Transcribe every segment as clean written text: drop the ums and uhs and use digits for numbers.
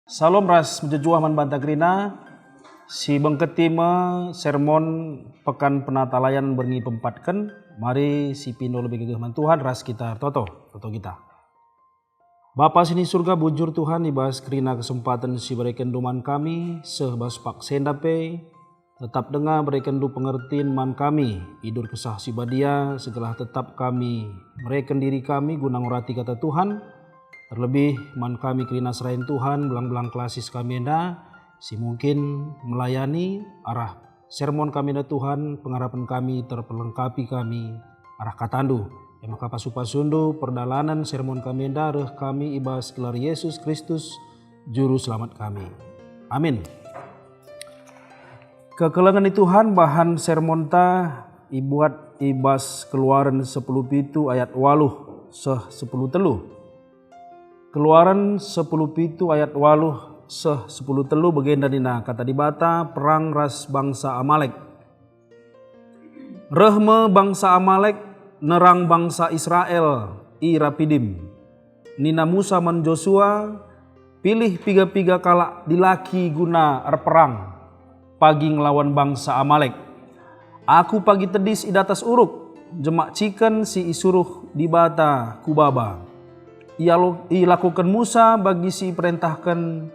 Salom ras menjejuah man bantagrina si bengketima sermon pekan penatalayan berngi pempatkan mari si pindo lebih gegeh man Tuhan ras kita toto kita. Bapa sini surga bujur Tuhan ibas kerina kesempatan si berikan duman kami sebas pak sendape tetap dengar berikan du pengertian man kami idur kesah si badia segala tetap kami mereken diri kami guna ngurati kata Tuhan. Terlebih man kami kerina serahin Tuhan belang-belang klasis kami enda si mungkin melayani arah sermon kami enda Tuhan pengharapan kami terpelengkapi kami arah katandu maka pasu-pasundu perdalanan sermon kami enda reh kami ibas gelar Yesus Kristus juru selamat kami. Amin. Kekelengan Tuhan bahan sermon ta ibuat ibas Keluaran 10 pitu ayat 8 seh 10 telu. Keluaran 10 pitu ayat 8 seh 10 telu bagenda dina kata dibata perang ras bangsa Amalek. Rehme bangsa Amalek nerang bangsa Israel i Rapidim. Nina Musa man Joshua pilih piga-piga kalak dilaki guna perang pagi ngelawan bangsa Amalek. Aku pagi tedis i datas uruk jemak ciken si isuruh dibata kubaba. Ia lakukan Musa bagi si perintahkan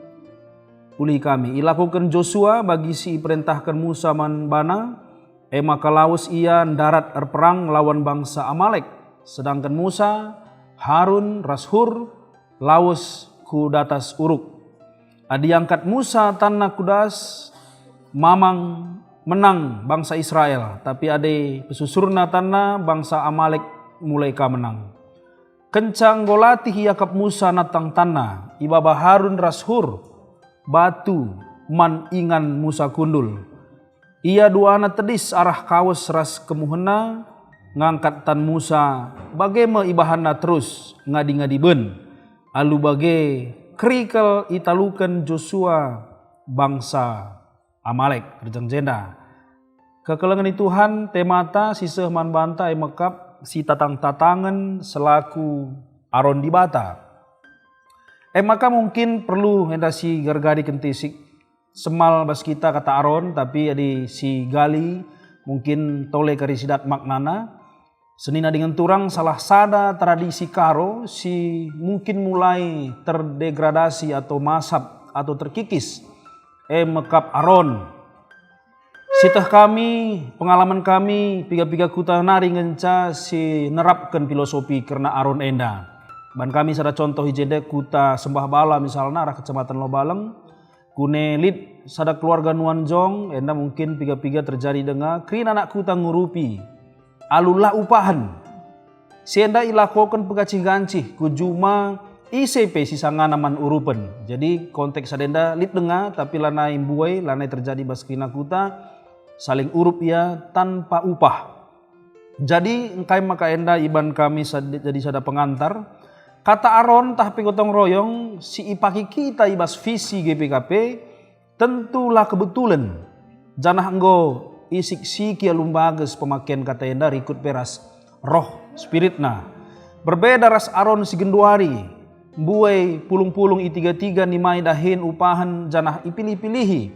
uli kami. Ia lakukan Joshua bagi si perintahkan Musa man bana. Maka lawas ia darat perang lawan bangsa Amalek. Sedangkan Musa, Harun, Rashur lawas ku datas uruk. Adi angkat Musa tanah kudas mamang menang bangsa Israel. Tapi ade pesusurna tanah bangsa Amalek mulai ka menang. Kencang golatih yakap Musa natang tanah, ibaba Harun Rashur, batu man ingan Musa kundul. Ia dua anak tedis arah kawas ras kemuhena, ngangkat tan Musa, bagaimana ibahana terus ngadi-ngadi ben. Alu bagai krikel italukan Joshua bangsa Amalek berjeng jenda. Kekelengan Tuhan temata siseh man banta mekap si tatang-tatangan selaku Aron di bata. Maka mungkin perlu henda si gargadi kentisik semal bas kita kata Aron tapi adi si gali mungkin tole karisidat maknana. Senina dengan turang salah sada tradisi karo si mungkin mulai terdegradasi atau masab atau terkikis. Mekap Aron. Sitah kami, pengalaman kami, piga-piga kuta nari ngenca si nerapkan filosofi karena Aron enda. Ban kami sada contoh hijede kuta sembah bala misalnya arah kecamatan Lobaleng. Kune lid sada keluarga Nuanjong enda mungkin piga-piga terjadi dengan krin anak kuta ngurupi. Alulah upahan. Si enda ilakokan pegacih-gancih kujuma ICP sisanga naman urupen. Jadi konteks sadenda lid dengar tapi lanai buai lanai terjadi baskrina kuta. Saling urup ya tanpa upah. Jadi engkai maka enda iban kami jadi sada pengantar. Kata Aron tah gotong royong si ipaki kita ibas visi GPKP tentulah kebetulan. Janah enggo isik siki alumbages pemakaian kata enda rikut peras roh spiritna. Berbeda ras Aron si genduari. Buai pulung-pulung i33 nimai dahin upahan janah ipilih-pilihi.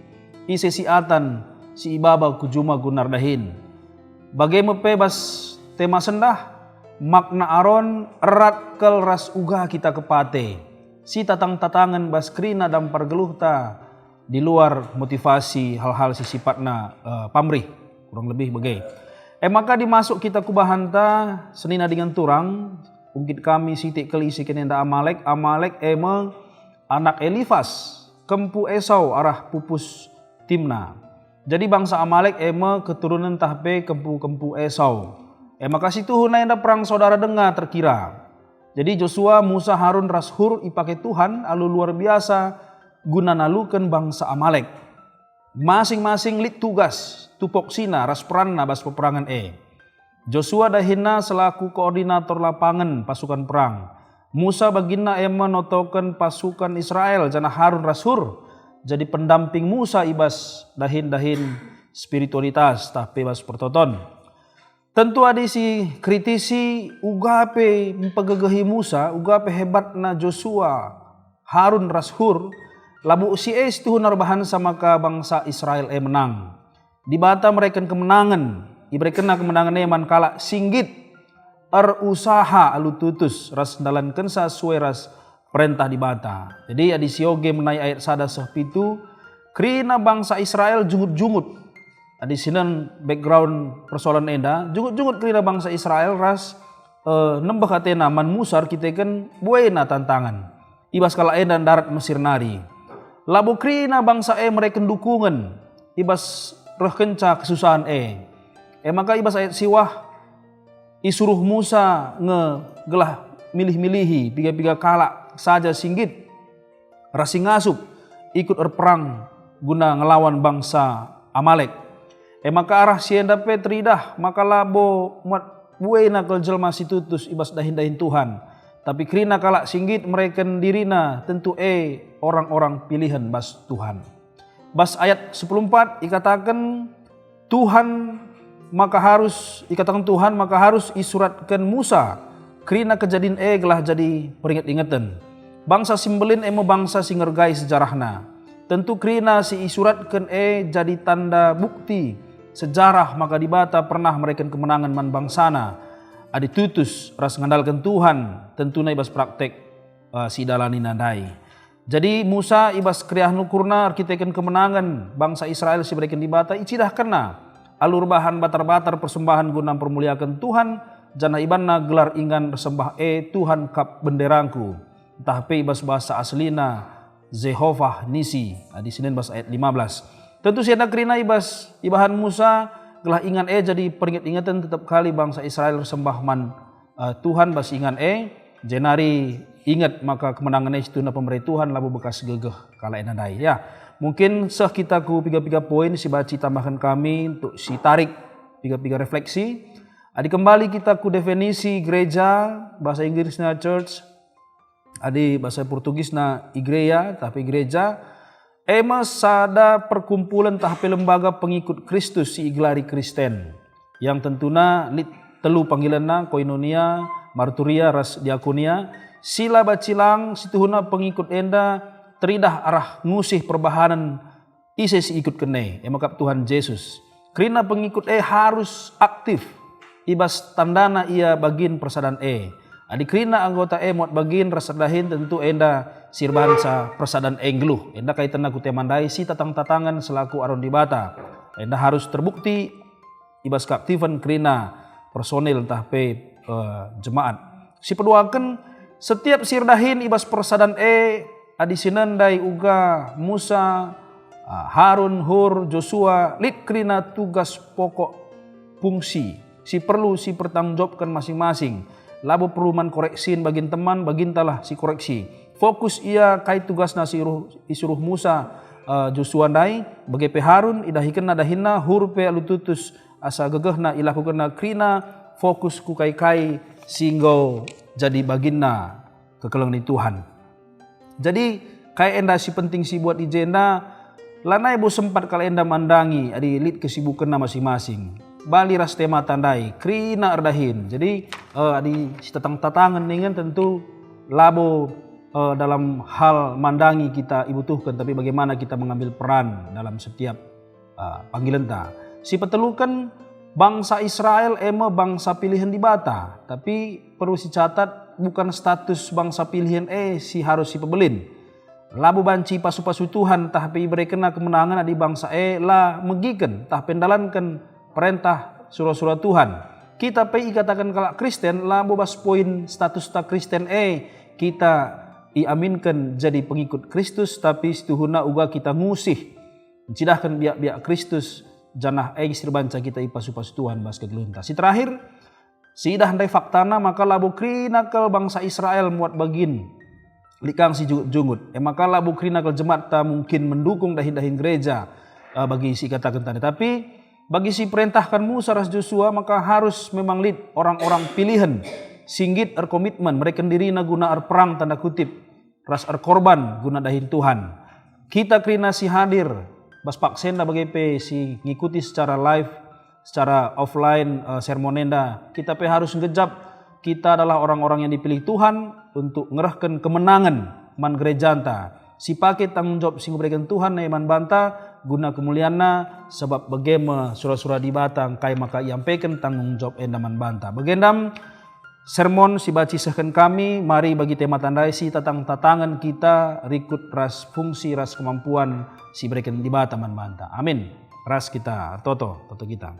Isesiatan si ibaba kujuma gunar dahin. Bagaimana bebas tema sendah makna Aron erat kel ras uga kita kepate. Si tatang-tatangan baskrina dan pargeluhta di luar motivasi hal-hal si sifatna pamrih kurang lebih bagai. Maka dimasuk kita kubahanta senina dengan turang ungkit kami sitik kelisi kenenda Amalek anak Elifas kempu Esau arah pupus Timna. Jadi bangsa Amalek keturunan tahpe kempu-kempu Esau. Maka situ hunayanda perang saudara dengar terkira. Jadi Joshua, Musa, Harun, Rashur ipake Tuhan alu luar biasa guna nalukan bangsa Amalek. Masing-masing lit tugas tupoksina ras peranna bas peperangan Joshua dahina selaku koordinator lapangan pasukan perang. Musa bagina notokan pasukan Israel jana Harun Rashur. Jadi pendamping Musa ibas dahin-dahin spiritualitas tapi bas pertoton. Tentu ada si kritisi ugape mempegegehi Musa, ugape hebatna Joshua, Harun Rashur Labu si tuhun narbahan sama ka bangsa Israel menang. Di bata mereka kemenangan. Iberikan kemenangan man kala singgit usaha alu tutus ras dalankan sesuai ras perintah di bata. Jadi adi sioge menai ayat sada sepitu krina bangsa Israel jungut-jungut. Adi sinan background persoalan enda jungut-jungut krina bangsa Israel ras nembah katena man musar kita kan buena tantangan. Ibas kala enda darat Mesir nari. Labu krina bangsa mereka dukungan. Ibas roh kenca kesusahan maka ibas ayat siwah isuruh Musa gelah milih-milihi piga-piga kala saja singgit rasi ngasup ikut berperang guna ngelawan bangsa Amalek. Maka arah sienda petridah maka labo muat buena kel jelma situtus ibas dahin-dahin Tuhan. Tapi krina kala singgit mereka dirina tentu orang-orang pilihan bas Tuhan. Bas ayat 14 ikatakan Tuhan maka harus isuratkan Musa krina kejadian gelah jadi peringat-ingatan. Bangsa simbelin bangsa singergai sejarahna. Tentu krina si isuratkan jadi tanda bukti sejarah maka di bata pernah mereka kemenangan man bangsana. Adi tutus ras ngandalkan Tuhan tentu na ibas praktek si dalani nadai. Jadi Musa ibas kriah nukurna arkiteken kemenangan bangsa Israel si berikan di bata icidah kena alur bahan batar-batar persembahan guna permuliakan Tuhan jana ibanna gelar ingan bersembah Tuhan kap benderangku. Entah pe ibas bahasa aslina Jehovah Nisi. Di sini bahasa ayat 15. Tentu siada krina ibas ibahan Musa gelah ingan jadi peringat-ingatan tetap kali bangsa Israel sembah man Tuhan bas ingan jenari ingat maka kemenangan itu na pemberi Tuhan labu bekas gegeh kala enadai ya. Mungkin kita ku piga-piga poin si baci tambahkan kami untuk si tarik piga-piga refleksi. Adi kembali kita ku definisi gereja bahasa Inggrisnya church. Adi bahasa Portugisna igreja tapi gereja sada perkumpulan tahpe lembaga pengikut Kristus si iglari Kristen yang tentuna telu panggilanna koinonia, marturia, ras diakonia sila bacilang situhuna pengikut enda teridah arah ngusih perbahanan ise si ikut kene makap Tuhan Yesus krina pengikut harus aktif ibas tandana ia bagin persadan adi krina anggota muat bagin rasadahin tentu enda sirbahan sa persadan geluh. Enda kaitan aku temandai si tatang-tatangan selaku aron di bata. Enda harus terbukti ibas keaktifan krina personil entah pe jemaat. Si peduakan setiap sirdahin ibas persadan adi sinandai uga Musa, Harun, Hur, Joshua lit krina tugas pokok fungsi. Si perlu si pertanggungjawabkan masing-masing. Labu perluman koreksin bagin teman bagintalah si koreksi. Fokus ia kait tugasna isuruh Musa Joshua dai bagi Harun idahikeun dahinna Hur pe alututus asa gegehna ilakukeunna krina fokus ku kai singgo jadi baginna kekeleng ni Tuhan. Jadi kai enda si penting si buat ijenda lanai bo sempat kala enda mandangi adi lit kesibukeunna masing-masing. Bali ras tema tandai krina erdahin. Jadi adi si tatang-tatangan ningan tentu labo dalam hal mandangi kita ibutuhkan tapi bagaimana kita mengambil peran dalam setiap panggilan ta. Si petelukan bangsa Israel bangsa pilihan di bata tapi perlu si catat bukan status bangsa pilihan si harus si pebelin. Labu banci pasu-pasu Tuhan tah pe ibrekena kemenangan adi bangsa la megiken tah pendalankan perintah surah-surah Tuhan. Kita pe ikatakan kala Kristen labu bas poin status ta Kristen kita iaminkan jadi pengikut Kristus tapi setuhuna uga kita ngusih cidahkan biak-biak Kristus janah sirbanca kita ipasu-pasu Tuhan bas kegelunta. Si terakhir si idah handai faktana maka labu krina kel bangsa Israel muat bagin likang si jungut maka labu krina kel jemaat ta mungkin mendukung dahin-dahin gereja bagi si katakan tadi tapi bagi si perintahkan Musa ras Joshua maka harus memang lid orang-orang pilihan singgit komitmen mereka dirina guna perang tanda kutip ras korban guna dahin Tuhan. Kita krina si hadir bas paksenda bagi pe si ngikuti secara live secara offline sermonenda kita pe harus ngejap kita adalah orang-orang yang dipilih Tuhan untuk ngerahkan kemenangan man gerejanta si pakai tanggung jawab sing berikan Tuhan na iman banta guna kemuliaanna sebab bagaimana surah-surah di batang kai maka iampaikan tanggung jawab endaman banta. Bagendam sermon si baci sehken kami mari bagi tema tandai si tatangan kita rikut ras fungsi ras kemampuan si berikan di bataman banta. Amin. Ras kita toto kita.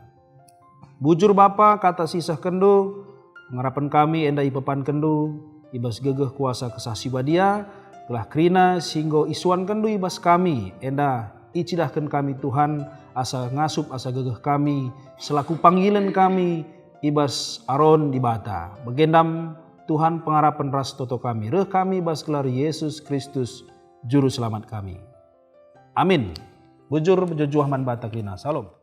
Bujur Bapa kata sisah kendo ngarapan kami enda ipapan kendo ibas gegeh kuasa kesasi badia telah krina singgo isuan kendo ibas kami enda icidahkan kami Tuhan asa ngasup asa gegeh kami selaku panggilan kami ibas aron di bata. Bagendam Tuhan pengarapan ras toto kami reh kami bas gelar Yesus Kristus juru selamat kami. Amin. Bujur bejujuh man bata krina. Salam.